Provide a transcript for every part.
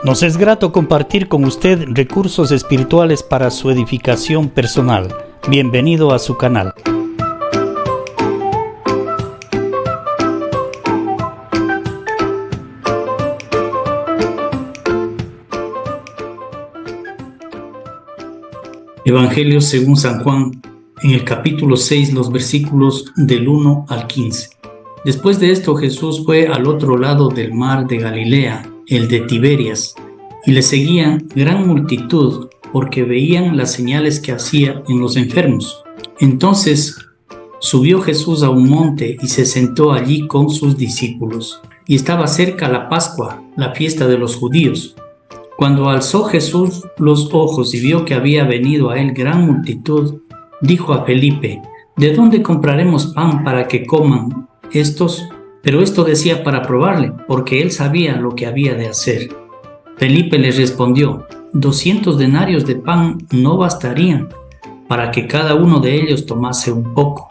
Nos es grato compartir con usted recursos espirituales para su edificación personal. Bienvenido a su canal. Evangelio según San Juan, en el capítulo 6, los versículos del 1 al 15. Después de esto, Jesús fue al otro lado del mar de Galilea, el de Tiberias, y le seguían gran multitud, porque veían las señales que hacía en los enfermos. Entonces subió Jesús a un monte y se sentó allí con sus discípulos. Y estaba cerca la Pascua, la fiesta de los judíos. Cuando alzó Jesús los ojos y vio que había venido a él gran multitud, dijo a Felipe: ¿De dónde compraremos pan para que coman estos? Pero esto decía para probarle, porque él sabía lo que había de hacer. Felipe le respondió: 200 denarios de pan no bastarían para que cada uno de ellos tomase un poco.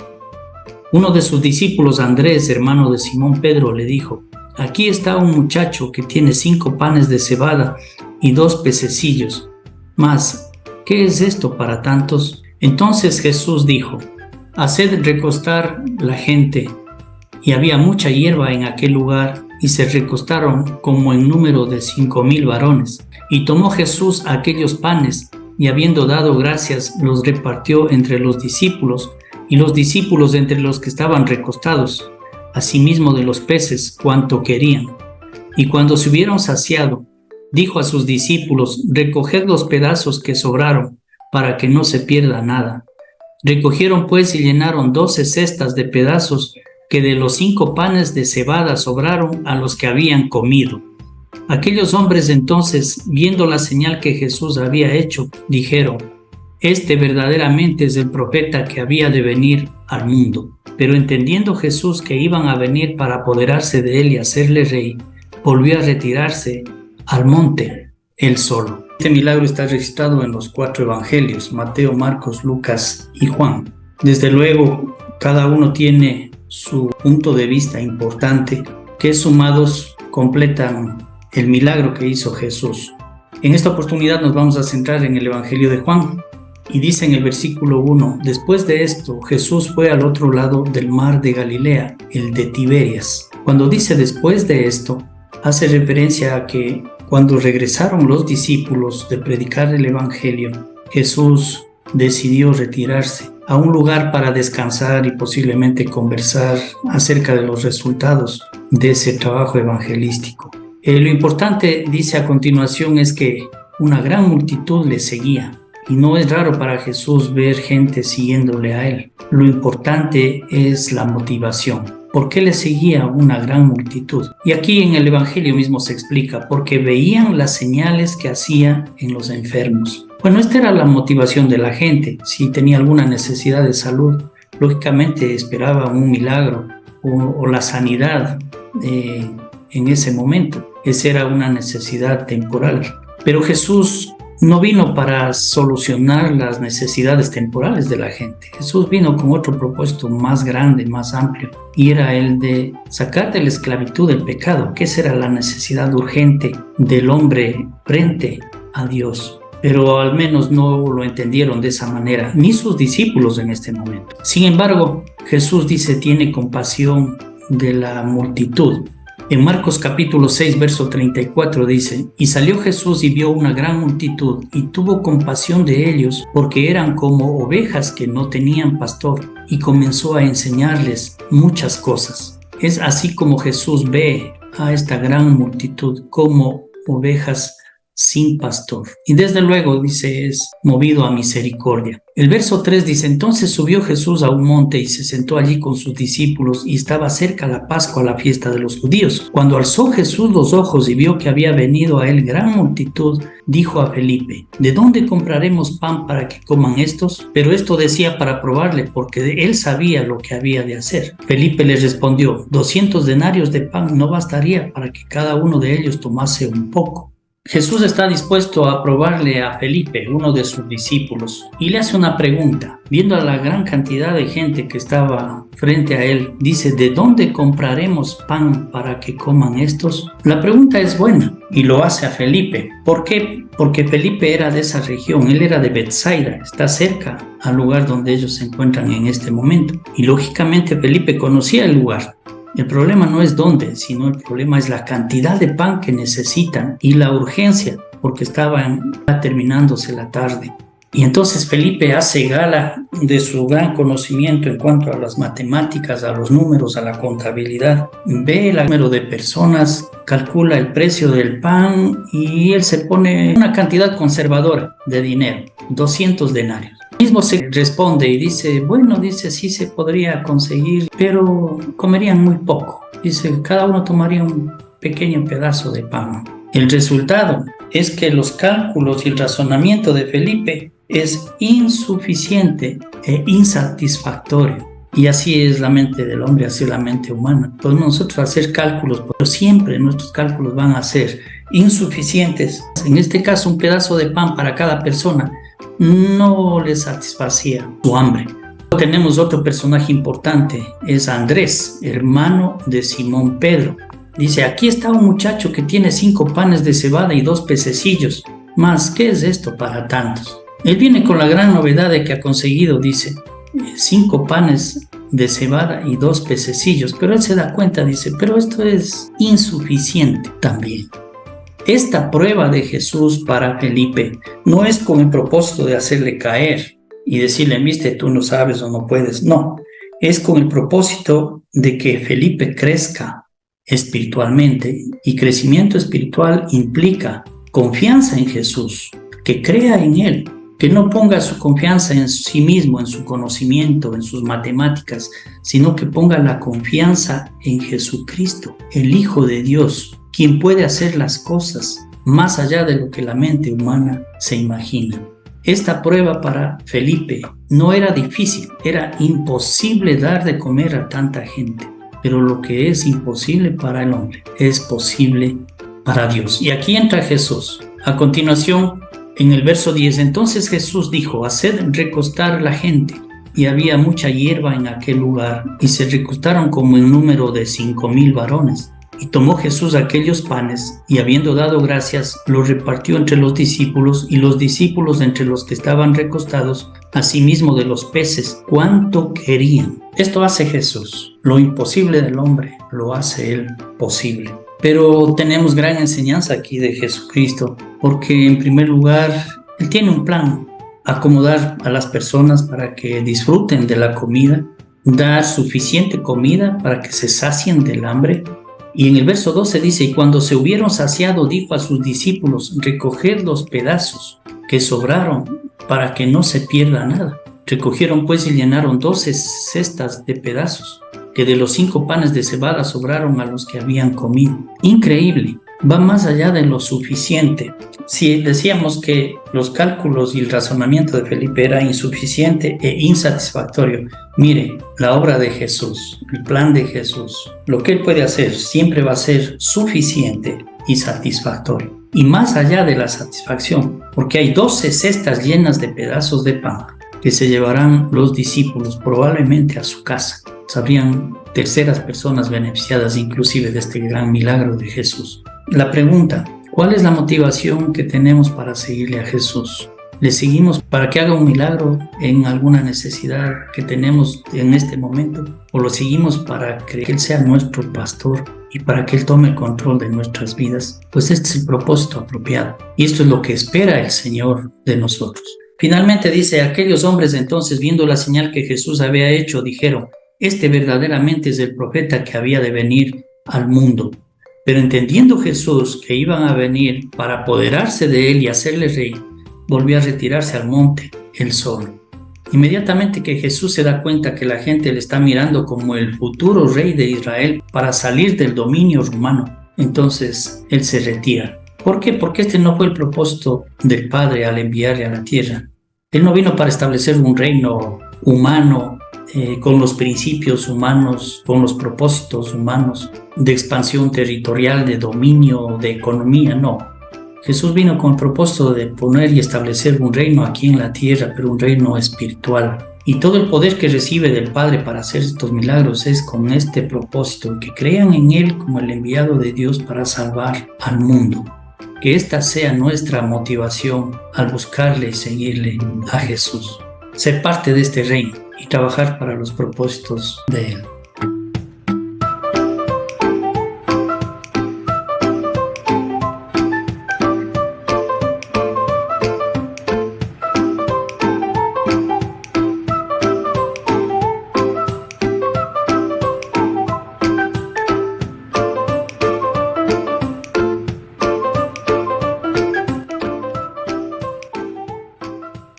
Uno de sus discípulos, Andrés, hermano de Simón Pedro, le dijo: Aquí está un muchacho que tiene 5 panes de cebada y 2 pececillos. Mas, ¿qué es esto para tantos? Entonces Jesús dijo: Haced recostar la gente. Y había mucha hierba en aquel lugar, y se recostaron como en número de 5,000 varones. Y tomó Jesús aquellos panes, y habiendo dado gracias, los repartió entre los discípulos, y los discípulos entre los que estaban recostados, asimismo de los peces, cuanto querían. Y cuando se hubieron saciado, dijo a sus discípulos: Recoged los pedazos que sobraron, para que no se pierda nada. Recogieron pues y llenaron 12 cestas de pedazos que de los 5 panes de cebada sobraron a los que habían comido. Aquellos hombres entonces, viendo la señal que Jesús había hecho, dijeron: Este verdaderamente es el profeta que había de venir al mundo. Pero entendiendo Jesús que iban a venir para apoderarse de él y hacerle rey, volvió a retirarse al monte él solo. Este milagro está registrado en los 4 evangelios: Mateo, Marcos, Lucas y Juan. Desde luego, cada uno tiene su punto de vista importante, que sumados completan el milagro que hizo Jesús. En esta oportunidad nos vamos a centrar en el Evangelio de Juan, y dice en el versículo 1: Después de esto, Jesús fue al otro lado del mar de Galilea, el de Tiberias. Cuando dice después de esto, hace referencia a que cuando regresaron los discípulos de predicar el Evangelio, Jesús decidió retirarse a un lugar para descansar y posiblemente conversar acerca de los resultados de ese trabajo evangelístico. Lo importante, dice a continuación, es que una gran multitud le seguía. Y no es raro para Jesús ver gente siguiéndole a él. Lo importante es la motivación. ¿Por qué le seguía una gran multitud? Y aquí en el Evangelio mismo se explica: porque veían las señales que hacía en los enfermos. Bueno, esta era la motivación de la gente. Si tenía alguna necesidad de salud, lógicamente esperaban un milagro o la sanidad en ese momento. Esa era una necesidad temporal. Pero Jesús no vino para solucionar las necesidades temporales de la gente. Jesús vino con otro propósito más grande, más amplio, y era el de sacar de la esclavitud del pecado, que esa era la necesidad urgente del hombre frente a Dios. Pero al menos no lo entendieron de esa manera, ni sus discípulos en este momento. Sin embargo, Jesús dice: tiene compasión de la multitud. En Marcos capítulo 6, verso 34 dice: Y salió Jesús y vio una gran multitud, y tuvo compasión de ellos, porque eran como ovejas que no tenían pastor, y comenzó a enseñarles muchas cosas. Es así como Jesús ve a esta gran multitud como ovejas sin pastor. Y desde luego, dice, es movido a misericordia. El verso 3 dice: Entonces subió Jesús a un monte y se sentó allí con sus discípulos, y estaba cerca la Pascua, la fiesta de los judíos. Cuando alzó Jesús los ojos y vio que había venido a él gran multitud, dijo a Felipe: ¿De dónde compraremos pan para que coman estos? Pero esto decía para probarle, porque él sabía lo que había de hacer. Felipe le respondió: 200 denarios de pan no bastaría para que cada uno de ellos tomase un poco. Jesús está dispuesto a probarle a Felipe, uno de sus discípulos, y le hace una pregunta. Viendo a la gran cantidad de gente que estaba frente a él, dice: ¿de dónde compraremos pan para que coman estos? La pregunta es buena y lo hace a Felipe. ¿Por qué? Porque Felipe era de esa región, él era de Betsaida, está cerca al lugar donde ellos se encuentran en este momento. Y lógicamente Felipe conocía el lugar. El problema no es dónde, sino el problema es la cantidad de pan que necesitan y la urgencia, porque estaba terminándose la tarde. Y entonces Felipe hace gala de su gran conocimiento en cuanto a las matemáticas, a los números, a la contabilidad. Ve el número de personas, calcula el precio del pan y él se pone una cantidad conservadora de dinero, 200 denarios. Mismo se responde y dice: bueno, dice, sí se podría conseguir, pero comerían muy poco. Dice, cada uno tomaría un pequeño pedazo de pan. El resultado es que los cálculos y el razonamiento de Felipe es insuficiente e insatisfactorio. Y así es la mente del hombre, así es la mente humana. Podemos nosotros hacer cálculos, pero siempre nuestros cálculos van a ser insuficientes. En este caso, un pedazo de pan para cada persona no le satisfacía su hambre. Tenemos otro personaje importante, es Andrés, hermano de Simón Pedro. Dice: aquí está un muchacho que tiene 5 panes de cebada y 2 pececillos. Mas, ¿qué es esto para tantos? Él viene con la gran novedad de que ha conseguido, dice, 5 panes de cebada y 2 pececillos. Pero él se da cuenta, dice, pero esto es insuficiente también. Esta prueba de Jesús para Felipe no es con el propósito de hacerle caer y decirle: viste, tú no sabes o no puedes. No, es con el propósito de que Felipe crezca espiritualmente, y crecimiento espiritual implica confianza en Jesús, que crea en Él, que no ponga su confianza en sí mismo, en su conocimiento, en sus matemáticas, sino que ponga la confianza en Jesucristo, el Hijo de Dios, quien puede hacer las cosas más allá de lo que la mente humana se imagina. Esta prueba para Felipe no era difícil, era imposible dar de comer a tanta gente, pero lo que es imposible para el hombre es posible para Dios. Y aquí entra Jesús. A continuación, en el verso 10, entonces Jesús dijo: haced recostar la gente. Y había mucha hierba en aquel lugar, y se recostaron como en número de 5,000 varones. Y tomó Jesús aquellos panes, y habiendo dado gracias, los repartió entre los discípulos, y los discípulos entre los que estaban recostados, asimismo de los peces, cuanto querían. Esto hace Jesús. Lo imposible del hombre lo hace Él posible. Pero tenemos gran enseñanza aquí de Jesucristo, porque en primer lugar, Él tiene un plan: acomodar a las personas para que disfruten de la comida, dar suficiente comida para que se sacien del hambre. Y en el verso 12 dice: y cuando se hubieron saciado, dijo a sus discípulos: recoged los pedazos que sobraron para que no se pierda nada. Recogieron pues y llenaron 12 cestas de pedazos, que de los 5 panes de cebada sobraron a los que habían comido. Increíble, va más allá de lo suficiente. Si decíamos que los cálculos y el razonamiento de Felipe era insuficiente e insatisfactorio, mire, la obra de Jesús, el plan de Jesús, lo que Él puede hacer siempre va a ser suficiente y satisfactorio. Y más allá de la satisfacción, porque hay 12 cestas llenas de pedazos de pan que se llevarán los discípulos probablemente a su casa. Habrían terceras personas beneficiadas inclusive de este gran milagro de Jesús. La pregunta: ¿cuál es la motivación que tenemos para seguirle a Jesús? ¿Le seguimos para que haga un milagro en alguna necesidad que tenemos en este momento? ¿O lo seguimos para que Él sea nuestro pastor y para que Él tome el control de nuestras vidas? Pues este es el propósito apropiado. Y esto es lo que espera el Señor de nosotros. Finalmente dice: aquellos hombres entonces, viendo la señal que Jesús había hecho, dijeron: este verdaderamente es el profeta que había de venir al mundo. Pero entendiendo Jesús que iban a venir para apoderarse de él y hacerle rey, volvió a retirarse al monte él solo. Inmediatamente que Jesús se da cuenta que la gente le está mirando como el futuro rey de Israel para salir del dominio romano, entonces él se retira. ¿Por qué? Porque este no fue el propósito del Padre al enviarle a la tierra. Él no vino para establecer un reino humano con los principios humanos, con los propósitos humanos de expansión territorial, de dominio, de economía, no. Jesús vino con el propósito de poner y establecer un reino aquí en la tierra, pero un reino espiritual. Y todo el poder que recibe del Padre para hacer estos milagros es con este propósito, que crean en Él como el enviado de Dios para salvar al mundo. Que esta sea nuestra motivación al buscarle y seguirle a Jesús. Ser parte de este reino y trabajar para los propósitos de Él.